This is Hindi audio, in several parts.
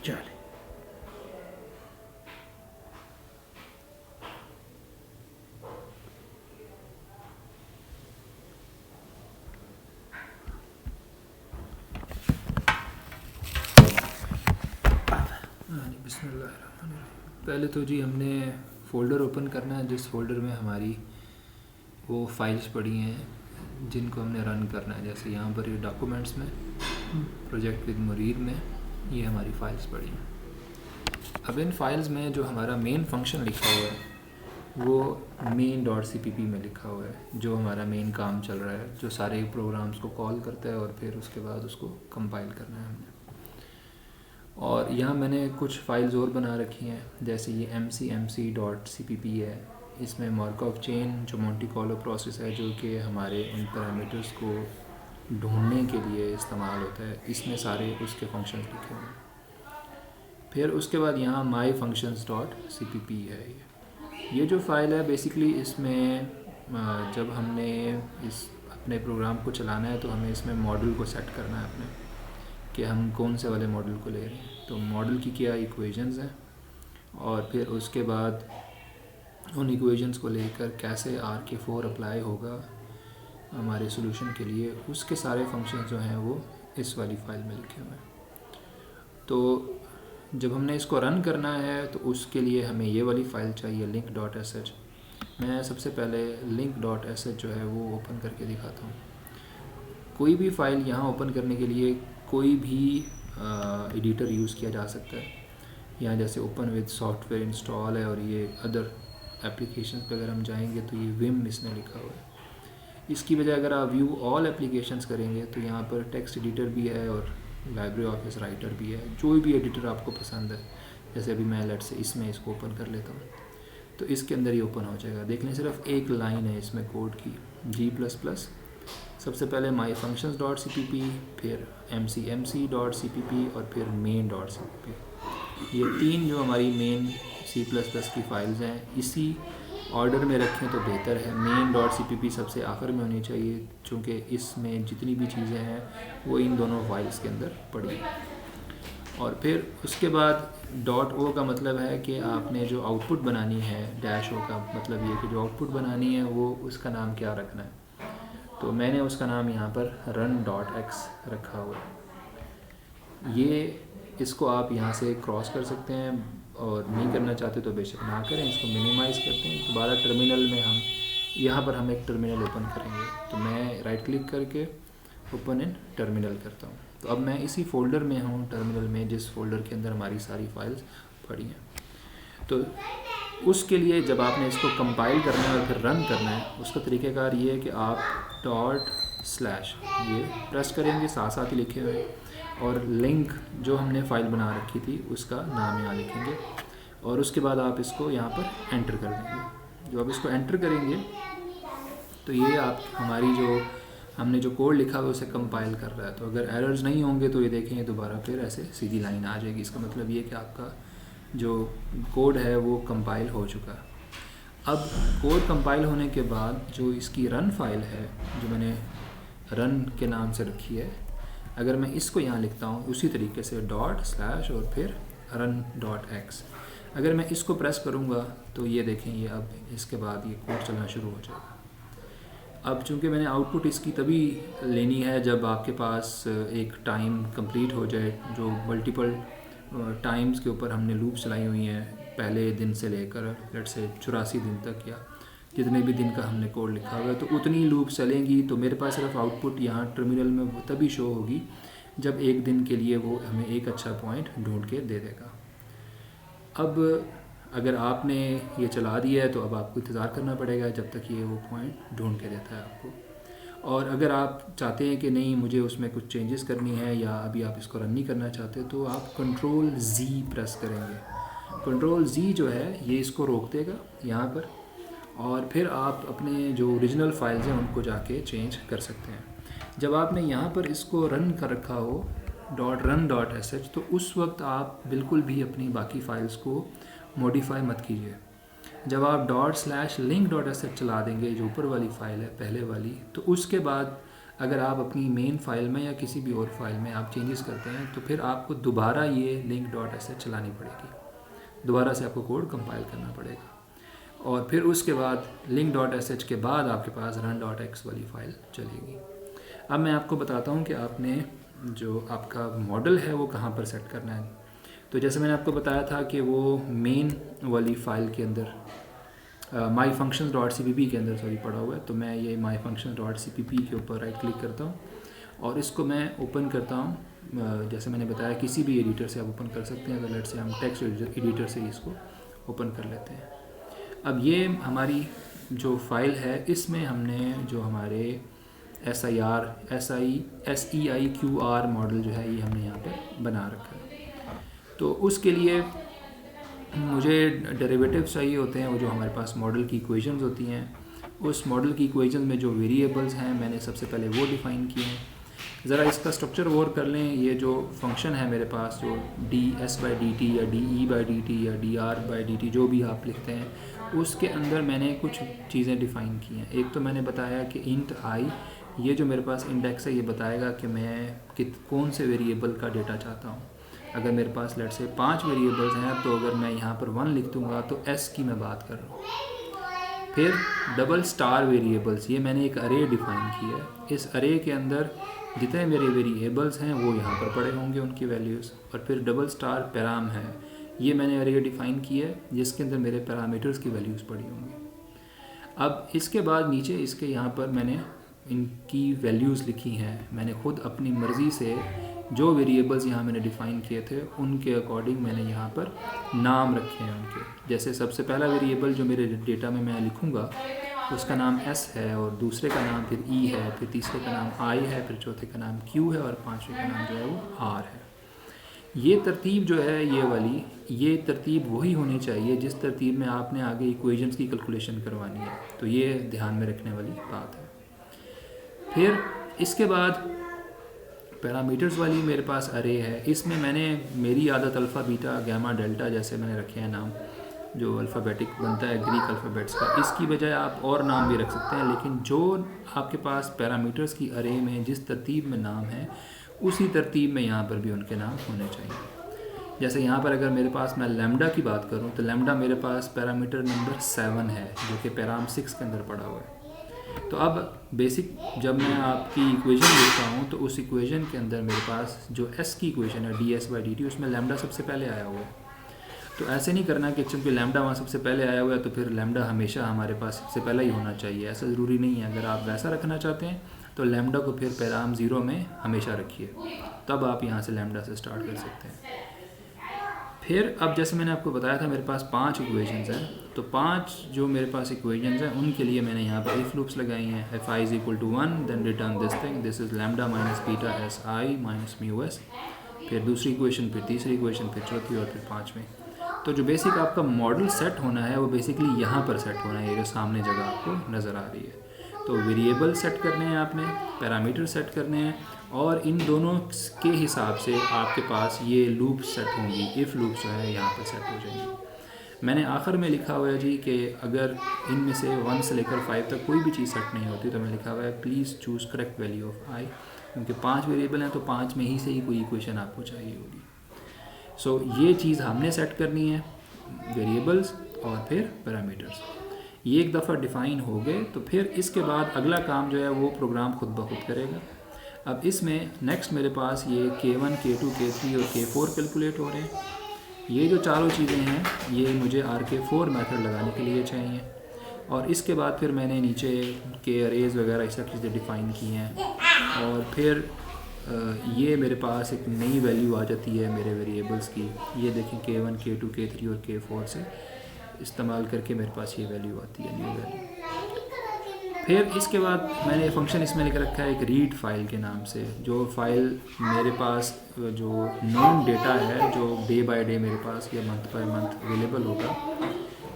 चले। बिस्मिल्लाहिर्रहमानिर्रहीम। पहले तो जी हमने फ़ोल्डर ओपन करना है जिस फ़ोल्डर में हमारी वो फाइल्स पड़ी हैं जिनको हमने रन करना है। जैसे यहाँ पर ये डॉक्यूमेंट्स में, प्रोजेक्ट विद मुरीद में ये हमारी फ़ाइल्स पड़ी हैं। अब इन फाइल्स में जो हमारा मेन फंक्शन लिखा हुआ है वो main.cpp में लिखा हुआ है, जो हमारा मेन काम चल रहा है, जो सारे प्रोग्राम्स को कॉल करता है और फिर उसके बाद उसको कंपाइल करना है हमने। और यहाँ मैंने कुछ फाइल्स और बना रखी हैं, जैसे ये mcmc.cpp है। इसमें मार्कऑफ चेन जो मोंटी कार्लो प्रोसेस है, जो कि हमारे उन पैरामीटर्स को ढूंढने के लिए इस्तेमाल होता है, इसमें सारे उसके फंक्शंस लिखे हुए हैं। फिर उसके बाद यहाँ myfunctions.cpp है। ये जो फ़ाइल है बेसिकली इसमें जब हमने इस अपने प्रोग्राम को चलाना है तो हमें इसमें मॉडल को सेट करना है अपने, कि हम कौन से वाले मॉडल को ले रहे हैं। तो मॉडल की क्या इक्वेशंस हैं और फिर उसके बाद उन इक्वेशंस को लेकर कैसे RK4 अप्लाई होगा हमारे सॉल्यूशन के लिए, उसके सारे फंक्शंस जो हैं वो इस वाली फ़ाइल में लिखे हुए हैं। तो जब हमने इसको रन करना है तो उसके लिए हमें ये वाली फ़ाइल चाहिए link.sh। मैं सबसे पहले link.sh जो है वो ओपन करके दिखाता हूँ। कोई भी फ़ाइल यहाँ ओपन करने के लिए कोई भी एडिटर यूज़ किया जा सकता है। यहाँ जैसे ओपन विद सॉफ्टवेयर इंस्टॉल है और ये अदर एप्लीकेशंस पे अगर हम जाएंगे तो ये विम इसने लिखा हुआ है। इसकी बजाय अगर आप व्यू ऑल एप्लीकेशंस करेंगे तो यहाँ पर टेक्स्ट एडिटर भी है और लाइब्रेरी ऑफिस राइटर भी है, जो भी एडिटर आपको पसंद है। जैसे अभी मैं लेट से इसमें इसको ओपन कर लेता हूँ तो इसके अंदर ही ओपन हो जाएगा। देख लें सिर्फ एक लाइन है इसमें कोड की, G++। सबसे पहले myfunctions.cpp, फिर mcmc.cpp और फिर main.cpp। ये तीन जो हमारी मेन C++ की फाइल्स हैं, इसी ऑर्डर में रखें तो बेहतर है। main.cpp सबसे आखिर में होनी चाहिए, चूँकि इसमें जितनी भी चीज़ें हैं वो इन दोनों फाइल्स के अंदर पड़ी हैं। और फिर उसके बाद .o का मतलब है कि आपने जो आउटपुट बनानी है, -o का मतलब ये कि जो आउटपुट बनानी है वो उसका नाम क्या रखना है। तो मैंने उसका नाम यहाँ पर run.x रखा हुआ है। ये इसको आप यहाँ से क्रॉस कर सकते हैं और नहीं करना चाहते तो बेशक ना करें। इसको मिनिमाइज़ करते हैं। दोबारा टर्मिनल में हम यहाँ पर हम एक टर्मिनल ओपन करेंगे, तो मैं राइट क्लिक करके ओपन इन टर्मिनल करता हूँ। तो अब मैं इसी फ़ोल्डर में हूँ टर्मिनल में, जिस फ़ोल्डर के अंदर हमारी सारी फाइल्स पड़ी हैं। तो उसके लिए जब आपने इसको कंपाइल करना है और फिर रन करना है, उसका तरीक़ाकार ये है कि आप ./ ये प्रेस करेंगे, साथ साथ ही लिखे हुए हैं, और लिंक जो हमने फ़ाइल बना रखी थी उसका नाम यहाँ लिखेंगे और उसके बाद आप इसको यहाँ पर एंटर कर देंगे। जब आप इसको एंटर करेंगे तो ये आप हमारी जो हमने जो कोड लिखा हुआ है उसे कंपाइल कर रहा है। तो अगर एरर्स नहीं होंगे तो ये देखेंगे दोबारा फिर ऐसे सीधी लाइन आ जाएगी। इसका मतलब ये कि आपका जो कोड है वो कंपाइल हो चुका है। अब कोड कंपाइल होने के बाद जो इसकी रन फाइल है, जो मैंने रन के नाम से रखी है, अगर मैं इसको यहाँ लिखता हूँ उसी तरीके से ./ और फिर run.x, अगर मैं इसको प्रेस करूँगा तो ये देखें, ये अब इसके बाद ये कोड चलना शुरू हो जाएगा। अब चूँकि मैंने आउटपुट इसकी तभी लेनी है जब आपके पास एक टाइम कंप्लीट हो जाए, जो मल्टीपल टाइम्स के ऊपर हमने लूप चलाई हुई हैं पहले दिन से लेकर लेट से 84 दिन तक, या जितने भी दिन का हमने कोड लिखा हुआ है, तो उतनी लूप चलेंगी। तो मेरे पास सिर्फ आउटपुट यहाँ टर्मिनल में वो तभी शो होगी जब एक दिन के लिए वो हमें एक अच्छा पॉइंट ढूंढ के दे देगा। अब अगर आपने ये चला दिया है तो अब आपको इंतज़ार करना पड़ेगा जब तक ये वो पॉइंट ढूंढ के देता है आपको। और अगर आप चाहते हैं कि नहीं मुझे उसमें कुछ चेंजेस करनी है या अभी आप इसको रन नहीं करना चाहते, तो आप Ctrl+Z प्रेस करेंगे। Ctrl+Z जो है ये इसको रोक देगा यहाँ पर, और फिर आप अपने जो ओरिजिनल फाइल्स हैं उनको जाके चेंज कर सकते हैं। जब आपने यहाँ पर इसको रन कर रखा हो .run.sh, तो उस वक्त आप बिल्कुल भी अपनी बाकी फ़ाइल्स को मॉडिफाई मत कीजिए। जब आप ./link.sh चला देंगे, जो ऊपर वाली फ़ाइल है पहले वाली, तो उसके बाद अगर आप अपनी मेन फाइल में या किसी भी और फाइल में आप चेंजेस करते हैं तो फिर आपको दोबारा ये link.sh चलानी पड़ेगी, दोबारा से आपको कोड कंपाइल करना पड़ेगा, और फिर उसके बाद link.sh के बाद आपके पास run.x वाली फ़ाइल चलेगी। अब मैं आपको बताता हूँ कि आपने जो आपका मॉडल है वो कहाँ पर सेट करना है। तो जैसे मैंने आपको बताया था कि वो मेन वाली फ़ाइल के अंदर myfunctions.cpp के अंदर पड़ा हुआ है, तो मैं ये myfunctions.cpp के ऊपर राइट क्लिक करता हूँ और इसको मैं ओपन करता हूँ। जैसे मैंने बताया किसी भी एडिटर से आप ओपन कर सकते हैं, तो लेट्स से हम टेक्स्ट एडिटर से इसको ओपन कर लेते हैं। अब ये हमारी जो फाइल है इसमें हमने जो हमारे SEIQR मॉडल जो है ये हमने यहाँ पर बना रखा है। तो उसके लिए मुझे डेरिवेटिव्स चाहिए होते हैं, वो जो हमारे पास मॉडल की इक्वेशंस होती हैं। उस मॉडल की इक्वेशन में जो वेरिएबल्स हैं मैंने सबसे पहले वो डिफ़ाइन किए हैं। ज़रा इसका स्ट्रक्चर गौर कर लें। ये जो फंक्शन है मेरे पास, जो ds/dt या de/dt या dr/dt जो भी आप लिखते हैं, उसके अंदर मैंने कुछ चीज़ें डिफ़ाइन की हैं। एक तो मैंने बताया कि int I, ये जो मेरे पास इंडेक्स है ये बताएगा कि मैं कौन से वेरिएबल का डेटा चाहता हूँ। अगर मेरे पास लेट्स से 5 वेरिएबल्स हैं तो अगर मैं यहाँ पर 1 लिख दूँगा तो s की मैं बात कर रहा हूँ। फिर डबल स्टार वेरिएबल्स, ये मैंने एक अरे डिफ़ाइन की है। इस अरे के अंदर जितने मेरे वेरिएबल्स हैं वो यहाँ पर पड़े होंगे उनकी वैल्यूज़। और फिर डबल स्टार पैराम है, ये मैंने अरे डिफ़ाइन की है जिसके अंदर मेरे पैरामीटर्स की वैल्यूज़ पड़ी होंगी। अब इसके बाद नीचे इसके यहाँ पर मैंने इनकी वैल्यूज़ लिखी हैं। मैंने खुद अपनी मर्ज़ी से जो वेरिएबल्स यहाँ मैंने डिफ़ाइन किए थे उनके अकॉर्डिंग मैंने यहाँ पर नाम रखे हैं उनके। जैसे सबसे पहला वेरिएबल जो मेरे डेटा में मैं लिखूँगा उसका नाम s है, और दूसरे का नाम फिर e है, फिर तीसरे का नाम i है, फिर चौथे का नाम q है, और पांचवे का नाम जो है वो r है। ये तरतीब जो है ये वाली, ये तरतीब वही होनी चाहिए जिस तरतीब में आपने आगे इक्वेशंस की कैलकुलेशन करवानी है। तो ये ध्यान में रखने वाली बात है। फिर इसके बाद पैरामीटर्स वाली मेरे पास अरे है। इसमें मैंने मेरी आदत अल्फ़ा बीटा गामा डेल्टा जैसे मैंने रखे हैं नाम, जो अल्फ़ाबेटिक बनता है ग्रीक अल्फ़ाबेट्स का। इसकी बजाय आप और नाम भी रख सकते हैं, लेकिन जो आपके पास पैरामीटर्स की अरे में जिस तरतीब में नाम है उसी तरतीब में यहाँ पर भी उनके नाम होने चाहिए। जैसे यहाँ पर अगर मेरे पास मैं लैम्डा की बात करूँ तो लैम्डा मेरे पास पैरामीटर नंबर 7 है जो कि पैराम 6 के अंदर पड़ा हुआ है। तो अब बेसिक जब मैं आपकी इक्वेशन लिखता हूँ तो उस इक्वेशन के अंदर मेरे पास जो s की इक्वेशन है ds/dt, उसमें लैम्डा सबसे पहले आया हुआ है। तो ऐसे नहीं करना कि चूँकि लैम्डा वहाँ सबसे पहले आया हुआ है तो फिर लैम्डा हमेशा हमारे पास सबसे पहले ही होना चाहिए, ऐसा ज़रूरी नहीं है। अगर आप वैसा रखना चाहते हैं तो लैम्डा को फिर पैराम 0 में हमेशा रखिए, तब आप यहाँ से लैम्डा से स्टार्ट कर सकते हैं। फिर अब जैसे मैंने आपको बताया था मेरे पास 5 इक्वेशंस हैं, तो 5 जो मेरे पास इक्वेशंस हैं उनके लिए मैंने यहाँ पर इफ लूप्स लगाई हैं। if i is equal to 1 then return this thing, this is lambda minus beta s I minus mu s। फिर दूसरी इक्वेशन, फिर तीसरी इक्वेशन, फिर चौथी और फिर पाँचवीं। तो जो बेसिक आपका मॉडल सेट होना है वो बेसिकली यहाँ पर सेट होना है, ये जो सामने जगह आपको नज़र आ रही है। तो वेरिएबल सेट करने हैं आपने, पैरामीटर सेट करने हैं, और इन दोनों के हिसाब से आपके पास ये लूप सेट होंगी, इफ़ लूप जो है यहाँ पर सेट हो जाएंगी। मैंने आखिर में लिखा हुआ है जी कि अगर इनमें से 1 से लेकर 5 तक कोई भी चीज़ सेट नहीं होती तो मैं लिखा हुआ है please choose correct value of i, क्योंकि 5 वेरिएबल हैं तो 5 में ही से ही कोई इक्वेशन आपको चाहिए होगी। सो ये चीज़ हमने सेट करनी है, वेरिएबल्स और फिर पैरामीटर्स। ये एक दफ़ा डिफ़ाइन हो गए तो फिर इसके बाद अगला काम जो है वो प्रोग्राम खुद ब खुद करेगा। अब इसमें नेक्स्ट मेरे पास ये K1, K2, K3 और K4 कैलकुलेट हो रहे हैं। ये जो चारों चीज़ें हैं ये मुझे RK4 मेथड लगाने के लिए चाहिए, और इसके बाद फिर मैंने नीचे के अरेज वगैरह ये सब चीज़ें डिफ़ाइन की हैं, और फिर ये मेरे पास एक नई वैल्यू आ जाती है मेरे वेरिएबल्स की। ये देखें K1, K2, K3 और K4 से इस्तेमाल करके मेरे पास ये वैल्यू आती है, न्यू वैल्यू। फिर इसके बाद मैंने फंक्शन इसमें लिख रखा है एक रीड फाइल के नाम से, जो फाइल मेरे पास जो नॉन डेटा है जो डे बाय डे मेरे पास या मंथ बाय मंथ अवेलेबल होगा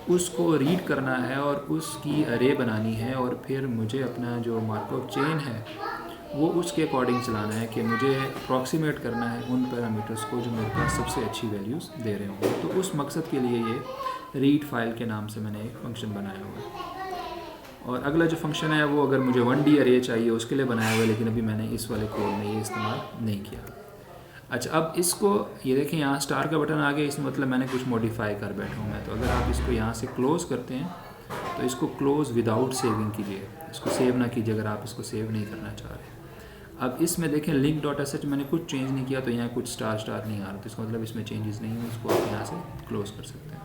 उसको रीड करना है और उसकी अरे बनानी है, और फिर मुझे अपना जो मार्कअप चेन है वो उसके अकॉर्डिंग चलाना है कि मुझे अप्रॉक्सीमेट करना है उन पैरामीटर्स को जो मेरे पास सबसे अच्छी वैल्यूज़ दे रहे होंगे। तो उस मकसद के लिए ये रीड फाइल के नाम से मैंने एक फ़ंक्शन बनाया हुआ है। और अगला जो फंक्शन है वो अगर मुझे 1D अरे चाहिए उसके लिए बनाया हुआ है, लेकिन अभी मैंने इस वाले कोड में ये इस्तेमाल नहीं किया। अच्छा, अब इसको ये देखें यहाँ स्टार का बटन आ गया, इसमें मतलब मैंने कुछ मॉडिफाई कर बैठा हूँ मैं। तो अगर आप इसको यहाँ से क्लोज़ करते हैं तो इसको क्लोज़ विदाउट सेविंग कीजिए, इसको सेव ना कीजिए अगर आप इसको सेव नहीं करना चाह रहे। अब इसमें देखें लिंक डॉट एसएच मैंने कुछ चेंज नहीं किया, तो यहाँ कुछ स्टार नहीं आ रहा, तो इसका मतलब इसमें चेंजेस नहीं है, इसको आप यहाँ से क्लोज़ कर सकते हैं।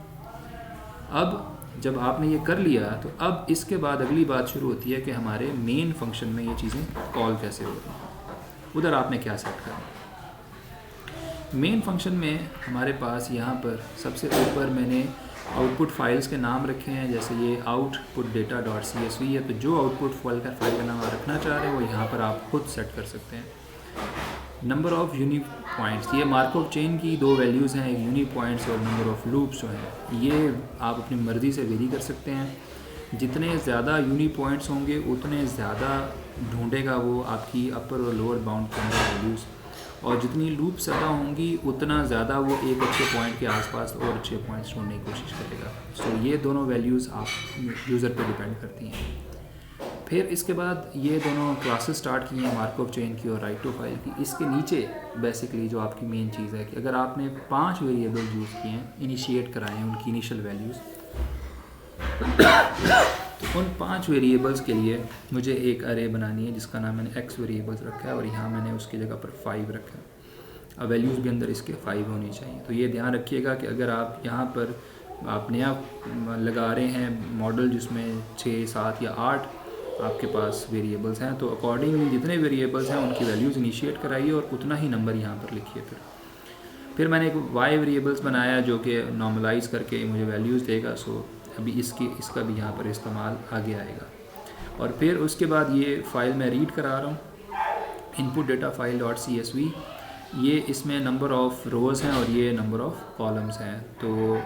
अब जब आपने ये कर लिया तो अब इसके बाद अगली बात शुरू होती है कि हमारे मेन फंक्शन में ये चीज़ें कॉल कैसे हो रही हैं, उधर आपने क्या सेट करना। मेन फंक्शन में हमारे पास यहाँ पर सबसे ऊपर मैंने आउटपुट फाइल्स के नाम रखे हैं, जैसे ये आउटपुट डेटा डॉट CSV है, तो जो आउटपुट फाइल का नाम आप रखना चाह रहे हैं वो यहाँ पर आप खुद सेट कर सकते हैं। नंबर ऑफ़ यूनिक पॉइंट्स, ये मार्कअप चेन की दो वैल्यूज़ हैं, एक यूनिक पॉइंट्स और नंबर ऑफ़ लूप्स जो हैं, ये आप अपनी मर्ज़ी से वेरी कर सकते हैं। जितने ज़्यादा यूनिक पॉइंट्स होंगे उतने ज़्यादा ढूंढेगा वो आपकी अपर और लोअर बाउंड के अंदर वैल्यूज़, और जितनी लूप ज़्यादा होंगी उतना ज़्यादा वो एक अच्छे पॉइंट के आसपास और अच्छे पॉइंट्स ढूंढने की कोशिश करेगा। सो ये दोनों वैल्यूज़ आप यूज़र पे डिपेंड करती हैं। फिर इसके बाद ये दोनों क्लासेस स्टार्ट की हैं मार्कअप चेन की और राइट टू फाइल की। इसके नीचे बेसिकली जो आपकी मेन चीज़ है कि अगर आपने 5 वेरिएबल यूज़ किए हैं, इनिशिएट कराए हैं उनकी इनिशियल वैल्यूज़, तो उन 5 वेरिएबल्स के लिए मुझे एक अरे बनानी है जिसका नाम मैंने x वेरिएबल्स रखा है और यहाँ मैंने उसकी जगह पर 5 रखा है। अब वैल्यूज़ भी अंदर इसके 5 होनी चाहिए। तो ये ध्यान रखिएगा कि अगर आप यहाँ पर आप नया लगा रहे हैं मॉडल जिसमें 6, 7 या 8 आपके पास वेरिएबल्स हैं, तो अकॉर्डिंगली जितने वेरिएबल्स हैं उनकी वैल्यूज़ इनिशिएट कराइए और उतना ही नंबर यहाँ पर लिखिए। फिर मैंने एक y वेरिएबल्स बनाया जो कि नॉर्मलाइज करके मुझे वैल्यूज़ देगा। सो अभी इसका भी यहाँ पर इस्तेमाल आगे आएगा। और फिर उसके बाद ये फ़ाइल मैं रीड करा रहा हूँ, input data file dot CSV, ये इसमें नंबर ऑफ़ रोज़ हैं और ये नंबर ऑफ़ कॉलम्स हैं। तो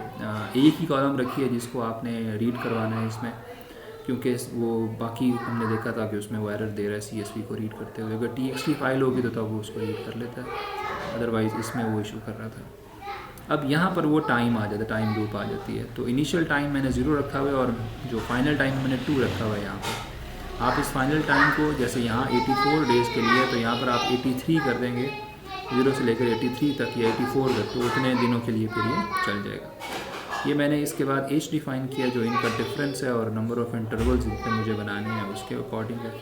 एक ही कॉलम रखी है जिसको आपने रीड करवाना है इसमें, क्योंकि वो बाकी हमने देखा था कि उसमें वो एरर दे रहा है CSV को रीड करते हुए। अगर TXT फाइल होगी तो तब वो उसको रीड कर लेता है, अदरवाइज़ इसमें वो इशू कर रहा था। अब यहाँ पर वो टाइम आ जाता है, टाइम लूप आ जाती है। तो इनिशियल टाइम मैंने 0 रखा हुआ है और जो फाइनल टाइम मैंने 2 रखा हुआ है। यहाँ पर आप इस फाइनल टाइम को जैसे यहाँ 84 डेज़ के लिए, तो यहाँ पर आप 83 कर देंगे, 0 से लेकर 83 तक या 84 तक, तो उतने दिनों के लिए फिर ये चल जाएगा। ये मैंने इसके बाद एज डिफ़ाइन किया जो इनका डिफरेंस है और नंबर ऑफ़ इंटरवल्स जितने मुझे बनाने हैं उसके अकॉर्डिंग है।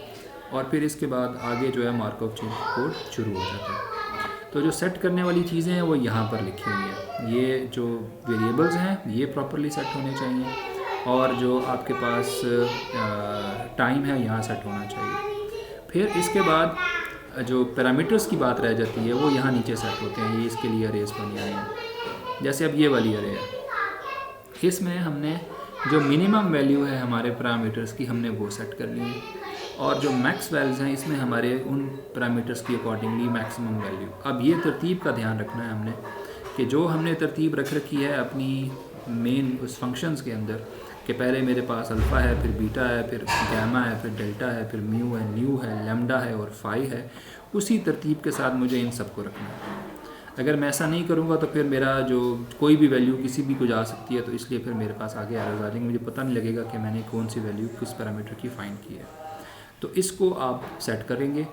और फिर इसके बाद आगे जो है मार्कअप चेन कोड शुरू हो जाता है। तो जो सेट करने वाली चीज़ें हैं वो यहाँ पर लिखी हुई हैं। ये जो वेरिएबल्स हैं ये प्रॉपरली सेट होने चाहिए, और जो आपके पास टाइम है यहाँ सेट होना चाहिए। फिर इसके बाद जो पैरामीटर्स की बात रह जाती है वो यहाँ नीचे सेट होते हैं। ये इसके लिए अरेज बने हुए हैं। जैसे अब ये वाली अरे है, इसमें हमने जो मिनिमम वैल्यू है हमारे पैरामीटर्स की हमने वो सेट करनी है, और जो मैक्स वैल्यूज़ हैं इसमें हमारे उन पैरामीटर्स की अकॉर्डिंगली मैक्सिमम वैल्यू। अब ये तरतीब का ध्यान रखना है हमने कि जो हमने तरतीब रख रखी है अपनी मेन उस फंक्शंस के अंदर कि पहले मेरे पास अल्फ़ा है, फिर बीटा है, फिर गैमा है, फिर डेल्टा है, फिर म्यू है, न्यू है, लैम्डा है और फाई है, उसी तरतीब के साथ मुझे इन सबको रखना है। अगर मैं ऐसा नहीं करूँगा तो फिर मेरा जो कोई भी वैल्यू किसी भी को जा सकती है, तो इसलिए फिर मेरे पास आगे एरर्स आ जाएंगे, मुझे पता नहीं लगेगा कि मैंने कौन सी वैल्यू किस पैरामीटर की फाइंड की है। तो इसको आप सेट करेंगे।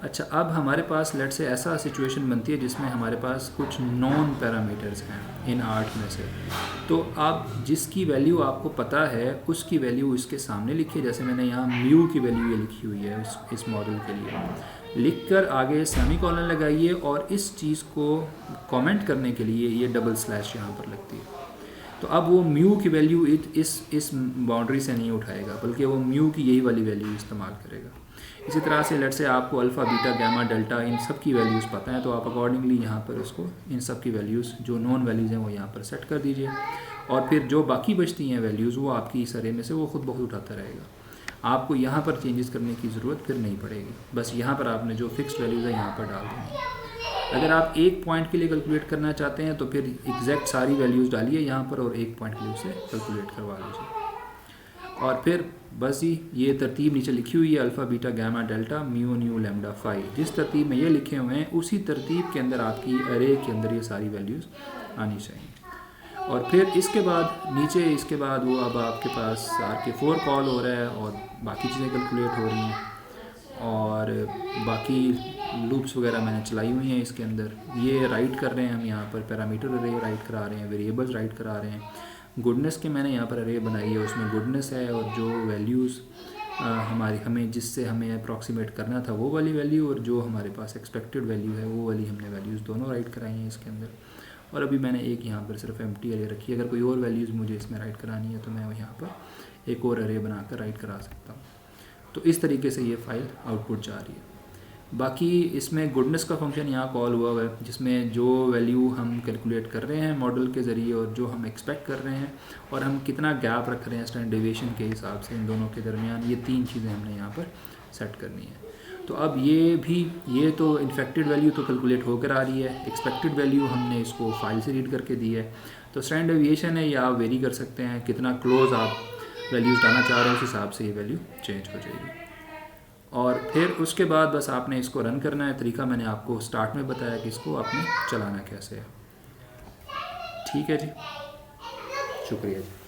अच्छा, अब हमारे पास लेट से ऐसा सिचुएशन बनती है जिसमें हमारे पास कुछ नॉन पैरामीटर्स हैं इन 8 में से, तो आप जिसकी वैल्यू आपको पता है उसकी वैल्यू इसके सामने लिखिए। जैसे मैंने यहाँ म्यू की वैल्यू ये लिखी हुई है इस मॉडल के लिए, लिखकर आगे सेमीकोलन लगाइए और इस चीज़ को कमेंट करने के लिए ये डबल स्लैश यहाँ पर लगती है। तो अब वो म्यू की वैल्यू इस बाउंड्री से नहीं उठाएगा, बल्कि वो म्यू की यही वाली वैल्यू इस्तेमाल करेगा। इसी तरह से लेट से आपको अल्फ़ा, बीटा, गैमा, डेल्टा इन सब की वैल्यूज़ पता है, तो आप अकॉर्डिंगली यहाँ पर उसको इन सब की वैल्यूज़ जो नॉन वैल्यूज़ हैं वो यहाँ पर सेट कर दीजिए, और फिर जो बाकी बचती हैं वैल्यूज़ वो आपकी इस अरे में से वो खुद बहुत उठाता रहेगा। आपको यहाँ पर चेंजेस करने की ज़रूरत फिर नहीं पड़ेगी, बस यहाँ पर आपने जो फिक्स्ड वैल्यूज़ है यहाँ पर डाल देंगे। अगर आप एक पॉइंट के लिए कैलकुलेट करना चाहते हैं तो फिर एग्जैक्ट सारी वैल्यूज़ डालिए यहाँ पर और एक पॉइंट के लिए उसे कैलकुलेट करवा लीजिए। और फिर बस ही ये तरतीब नीचे लिखी हुई है, alpha, beta, gamma, delta, mu, nu, lambda, phi, जिस तरतीब में ये लिखे हुए हैं उसी तरतीब के अंदर आपकी अरे के अंदर ये सारी वैल्यूज़ आनी चाहिए। और फिर इसके बाद नीचे इसके बाद वो अब आपके पास RK4 कॉल हो रहा है और बाकी चीज़ें कैलकुलेट हो रही हैं और बाकी लूप्स वगैरह मैंने चलाई हुई हैं इसके अंदर। ये राइट कर रहे हैं हम यहाँ पर पैरामीटर अरे राइट करा रहे हैं, वेरिएबल्स राइट करा रहे हैं। गुडनेस के मैंने यहाँ पर अरे बनाई है, उसमें गुडनेस है और जो वैल्यूज़ हमें जिससे हमें अप्रॉक्सीमेट करना था वो वाली वैल्यू और जो हमारे पास एक्सपेक्टेड वैल्यू है वो वाली हमने वैल्यूज़ दोनों राइट कराई हैं इसके अंदर। और अभी मैंने एक यहाँ पर सिर्फ एम्प्टी अरे रखी है। अगर कोई और वैल्यूज़ मुझे इसमें राइट करानी है तो मैं यहाँ पर एक और अरे बनाकर राइट करा सकता हूँ। तो इस तरीके से ये फ़ाइल आउटपुट जा रही है। बाकी इसमें गुडनेस का फंक्शन यहाँ कॉल हुआ है जिसमें जो वैल्यू हम कैलकुलेट कर रहे हैं मॉडल के ज़रिए और जो हम एक्सपेक्ट कर रहे हैं और हम कितना गैप रख रहे हैं स्टैंडर्ड डेविएशन के हिसाब से इन दोनों के दरमियान, ये 3 चीज़ें हमने यहाँ पर सेट करनी है। तो अब ये तो इन्फेक्टेड वैल्यू तो कैलकुलेट होकर आ रही है, एक्सपेक्टेड वैल्यू हमने इसको फाइल से रीड करके दी है। तो स्टैंडर्ड डेविएशन है, या आप वेरी कर सकते हैं कितना क्लोज आप वैल्यूज़ डालना चाह रहे हैं, उस हिसाब से ये वैल्यू चेंज हो जाएगी। और फिर उसके बाद बस आपने इसको रन करना है। तरीका मैंने आपको स्टार्ट में बताया कि इसको आपने चलाना कैसे है। ठीक है जी, शुक्रिया जी।